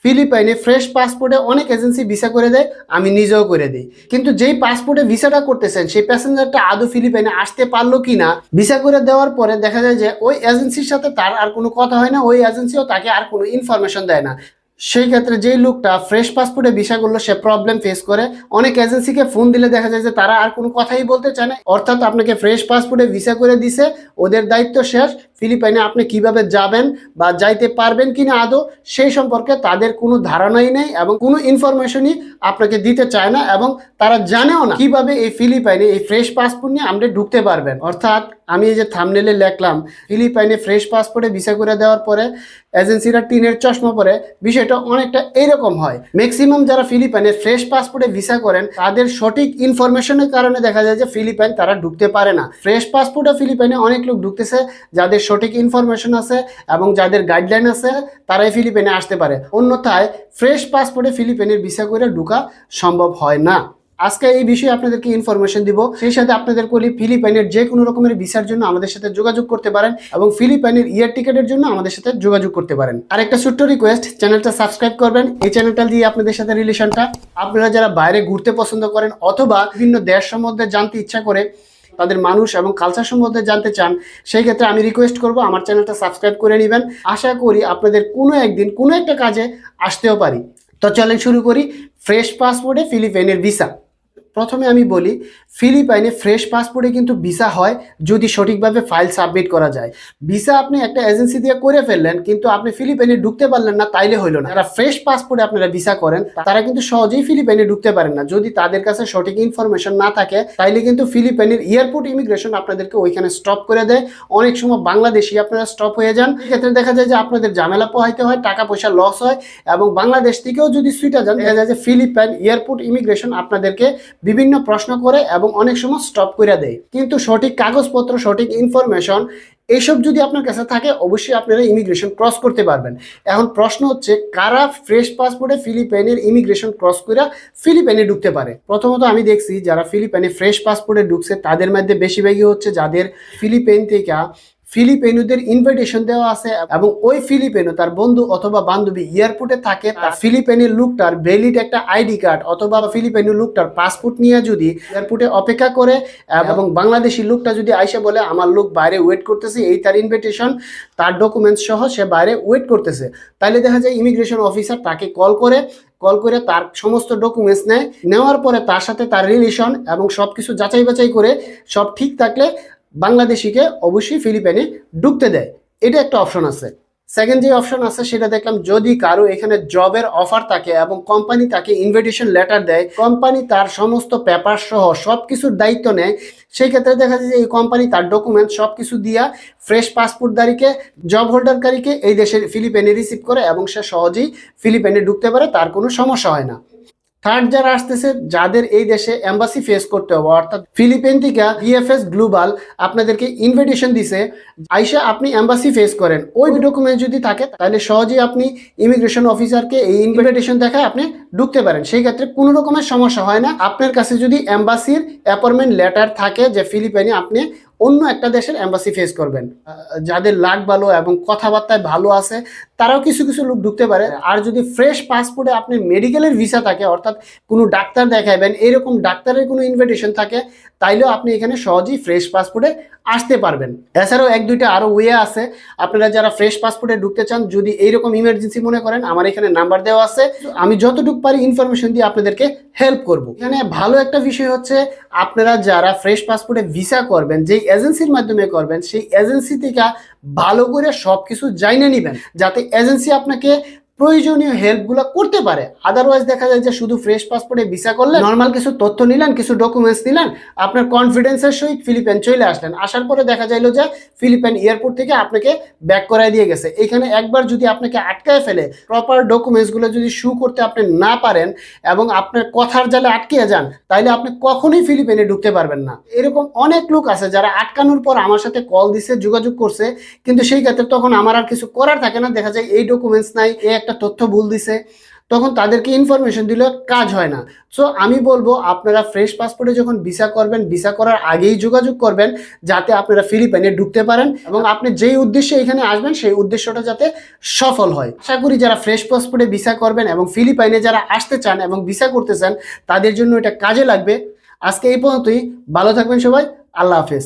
ফিলিপাইনে fresh পাসপোর্টে অনেক agency visa করে দেয়, আমি নিজেও করে দিই। কিন্তু যেই পাসপোর্টে ভিসাটা করতেছেন সেই প্যাসেঞ্জারটা আদৌ ফিলিপাইনে আসতে পারলো কিনা, ভিসা করে দেওয়ার পরে দেখা যায় যে ওই এজেন্সির সাথে তার আর কোনো কথা হয় না, ওই এজেন্সিও তাকে আর কোনো ইনফরমেশন দেয় না। সেই ক্ষেত্রে যেই লোকটা ফ্রেশ পাসপোর্টে ভিসা করলো সে প্রবলেম ফেস করে। অনেক এজেন্সিকে ফোন দিলে দেখা যায় যে তারা আর কোনো কথাই বলতে চায় না, অর্থাৎ আপনাকে ফ্রেশ পাসপোর্টে ভিসা করে দিছে, ওদের দায়িত্ব শেষ। ফিলিপাইনে আপনি কিভাবে যাবেন বা যাইতে পারবেন কিনা আদৌ সেই সম্পর্কে তাদের কোনো ধারণাই নেই এবং কোনো ইনফরমেশনই আপনাকে দিতে চায় না, এবং তারা জানেও না কিভাবে এই ফিলিপাইনে এই ফ্রেশ পাসপোর্ট নিয়ে আপনি ঢুকতে পারবেন। অর্থাৎ আমি এই যে থাম্বনেলে লিখলাম ফিলিপাইনে ফ্রেশ পাসপোর্টে ভিসা করে দেওয়ার পরে এজেন্সিরা টিনের চশমা পরে, বিষয়টা অনেকটা এইরকম হয়। ম্যাক্সিমাম যারা ফিলিপাইনে ফ্রেশ পাসপোর্টে ভিসা করেন তাদের সঠিক ইনফরমেশনের কারণে দেখা যায় যে ফিলিপাইন তারা ঢুকতে পারে না। ফ্রেশ পাসপোর্টে ফিলিপাইনে অনেক লোক ঢুকতেছে যাদের সঠিক ইনফরমেশন আছে এবং যাদের গাইডলাইন আছে, তারাই ফিলিপাইনে আসতে পারে। অন্যথায় ফ্রেশ পাসপোর্টে ফিলিপাইনের ভিসা করে ঢোকা সম্ভব হয় না। আজকে এই বিষয়ে আপনাদেরকে ইনফরমেশন দিব। সেই সাথে আপনাদের বলি ফিলিপাইনের যে কোনো রকমের ভিসার জন্য আমাদের সাথে যোগাযোগ করতে পারেন এবং ফিলিপাইনের ইয়ার টিকেটের জন্য আমাদের সাথে যোগাযোগ করতে পারেন। আর একটা ছোট্ট রিকোয়েস্ট, চ্যানেলটা সাবস্ক্রাইব করবেন। এই চ্যানেলটা দিয়ে আপনাদের সাথে রিলেশনটা, আপনারা যারা বাইরে ঘুরতে পছন্দ করেন অথবা বিভিন্ন দেশ সম্বন্ধে জানতে ইচ্ছা করে, তাদের মানুষ এবং কালচার সম্বন্ধে জানতে চান, সেই ক্ষেত্রে আমি রিকোয়েস্ট করব আমার চ্যানেলটা সাবস্ক্রাইব করে নেবেন। আশা করি আপনাদের কোনো একদিন কোনো একটা কাজে আসতেও পারি। তো চলেন শুরু করি ফ্রেশ পাসপোর্টে ফিলিপাইনের ভিসা। প্রথমে আমি বলি ফিলিপাইনে ফ্রেশ পাসপোর্টে কিন্তু ভিসা হয় যদি সঠিকভাবে ফাইল সাবমিট করা যায়। ভিসা আপনি একটা এজেন্সি দিয়ে করে ফেললেন কিন্তু আপনি ফিলিপাইনে ঢুকতে পারলেন না, তাইলে হইলো না। যারা ফ্রেশ পাসপোর্টে আপনারা ভিসা করেন তারা কিন্তু সহজেই ফিলিপাইনে ঢুকতে পারেন না। যদি তাদের কাছে সঠিক ইনফরমেশন না থাকে তাইলে কিন্তু ফিলিপাইনের এয়ারপোর্ট ইমিগ্রেশন আপনাদেরকে ওইখানে স্টপ করে দেয়। অনেক সময় বাংলাদেশি আপনারা স্টপ হয়ে যান, এক্ষেত্রে দেখা যায় যে আপনাদের ঝামেলা পোহাইতে হয়, টাকা পয়সা লস হয়, এবং বাংলাদেশ থেকেও যদি সুইটা যান দেখা যায় যে ফিলিপাইন এয়ারপোর্ট ইমিগ্রেশন আপনাদেরকে বিভিন্ন প্রশ্ন করে এবং অনেক সময় স্টপ করে দেয়। কিন্তু সঠিক কাগজপত্র, সঠিক ইনফরমেশন এইসব যদি আপনার কাছে থাকে অবশ্যই আপনারা ইমিগ্রেশন ক্রস করতে পারবেন। এখন প্রশ্ন হচ্ছে কারা ফ্রেশ পাসপোর্টে ফিলিপাইনের ইমিগ্রেশন ক্রস করে ফিলিপাইনে ঢুকতে পারে। প্রথমত আমি দেখছি যারা ফিলিপাইনে ফ্রেশ পাসপোর্টে ঢুকছে তাদের মধ্যে বেশিরভাগই হচ্ছে যাদের ফিলিপাইন থেকে ফিলিপাইনোদের ইনভাইটেশন দেওয়া আছে এবং ওই ফিলিপাইনো তার বন্ধু অথবা বান্ধবী এয়ারপোর্টে থাকে, তার ফিলিপাইনের লোকটার ভ্যালিড একটা আইডি কার্ড অথবা ফিলিপাইনের লোকটার পাসপোর্ট নিয়ে যদি এয়ারপোর্টে অপেক্ষা করে এবং বাংলাদেশি লোকটা যদি আইসা বলে আমার লোক বাইরে ওয়েট করতেছে, এই তার ইনভিটেশন, তার ডকুমেন্টস সহ সে বাইরে ওয়েট করতেছে, তাহলে দেখা যায় ইমিগ্রেশন অফিসার তাকে কল করে তার সমস্ত ডকুমেন্টস নেওয়ার পরে তার সাথে তার রিলেশন এবং সব কিছু যাচাই বাছাই করে সব ঠিক থাকলে বাংলাদেশিকে অবশ্যই ফিলিপাইনে ঢুকতে দেয়। এটা একটা অপশন আছে। সেকেন্ড যে অপশন আছে সেটা দেখলাম যদি কারো এখানে জবের অফার থাকে এবং কোম্পানি তাকে ইনভিটেশন লেটার দেয়, কোম্পানি তার সমস্ত পেপার সহ সব কিছুর দায়িত্ব নেয়, সেই ক্ষেত্রে দেখা যায় যে এই কোম্পানি তার ডকুমেন্ট সব কিছু দিয়া ফ্রেশ পাসপোর্টদারিকে, জব হোল্ডারকারীকে এই দেশের ফিলিপাইনে রিসিভ করে এবং সে সহজেই ফিলিপাইনে ঢুকতে পারে, তার কোনো সমস্যা হয় না। থার্ড যারা আসতেছে যাদের এই দেশে এম্বাসি ফেস করতে হবে, অর্থাৎ ফিলিপাইন থেকে বিএফএস গ্লোবাল আপনাদেরকে ইনভিটেশন দিছে, আইসা আপনি এম্বাসি ফেস করেন, ওই ডকুমেন্ট যদি থাকে তাহলে সহজেই আপনি ইমিগ্রেশন অফিসারকে এই ইনভিটেশন দেখায় আপনি ঢুকতে পারেন। সেই ক্ষেত্রে কোনো রকমের সমস্যা হয় না। আপনার কাছে যদি এম্বাসির অ্যাপয়েন্টমেন্ট লেটার থাকে যে ফিলিপাইনে আপনি অন্য একটা দেশের এম্বাসি ফেস করবেন, যাদের লাক ভালো এবং কথাবার্তায় ভালো আছে তারাও কিছু কিছু লোক ঢুকতে পারে। আর যদি ফ্রেশ পাসপোর্টে আপনি মেডিকেলের ভিসা থাকে, অর্থাৎ কোনো ডাক্তার দেখাবেন, এরকম ডাক্তারের কোনো ইনভিটেশন থাকে, তাইলেও আপনি এখানে সহজেই ফ্রেশ পাসপোর্টে আসতে পারবেন। এছাড়াও এক দুইটা আরও ওয়ে আছে। আপনারা যারা ফ্রেশ পাসপোর্টে ঢুকতে চান, যদি এইরকম ইমার্জেন্সি মনে করেন, আমার এখানে নাম্বার দেওয়া আছে, আমি যতটুকু পারি ইনফরমেশন দিয়ে আপনাদেরকে হেল্প করব। এখানে ভালো একটা বিষয় হচ্ছে আপনারা যারা ফ্রেশ পাসপোর্টে ভিসা করবেন, যেই এজেন্সির মাধ্যমে করবেন, সেই এজেন্সি থেকে ভালো করে সব কিছু জানিয়ে নেবেন যাতে এজেন্সি আপনাকে প্রয়োজনীয় হেল্পগুলো করতে পারে। আদারওয়াইজ দেখা যায় যে শুধু ফ্রেশ পাসপোর্টে ভিসা করলে নর্মাল কিছু তথ্য নিলেন, কিছু ডকুমেন্টস নিলেন, আপনার কনফিডেন্সের সহিত ফিলিপাইন চলে আসলেন, আসার পরে দেখা যাইলো যে ফিলিপাইন এয়ারপোর্ট থেকে আপনাকে ব্যাক করাই দিয়ে গেছে। এখানে একবার যদি আপনাকে আটকায় ফেলে, প্রপার ডকুমেন্টসগুলো যদি শু করতে আপনি না পারেন এবং আপনার কথার জালে আটকে যান, তাইলে আপনি কখনোই ফিলিপাইনে ঢুকতে পারবেন না। এরকম অনেক লোক আছে যারা আটকানোর পর আমার সাথে কল দিছে, যোগাযোগ করছে, কিন্তু সেই ক্ষেত্রে তখন আমার আর কিছু করার থাকে না। দেখা যায় এই ডকুমেন্টস নাই, এই একটা তথ্য ভুল দিছে, তখন তাদেরকে ইনফরমেশন দিলে কাজ হয় না। সো আমি বলবো আপনারা ফ্রেশ পাসপোর্টে যখন ভিসা করবেন, ভিসা করার আগেই যোগাযোগ করবেন যাতে আপনারা ফিলিপাইনে ঢুকতে পারেন এবং আপনি যেই উদ্দেশ্যে এখানে আসবেন সেই উদ্দেশ্যটা যাতে সফল হয়। আশা করি যারা ফ্রেশ পাসপোর্টে ভিসা করবেন এবং ফিলিপাইনে যারা আসতে চান এবং ভিসা করতে চান তাদের জন্য এটা কাজে লাগবে। আজকে এই পর্যন্তই, ভালো থাকবেন সবাই, আল্লাহ হাফেজ।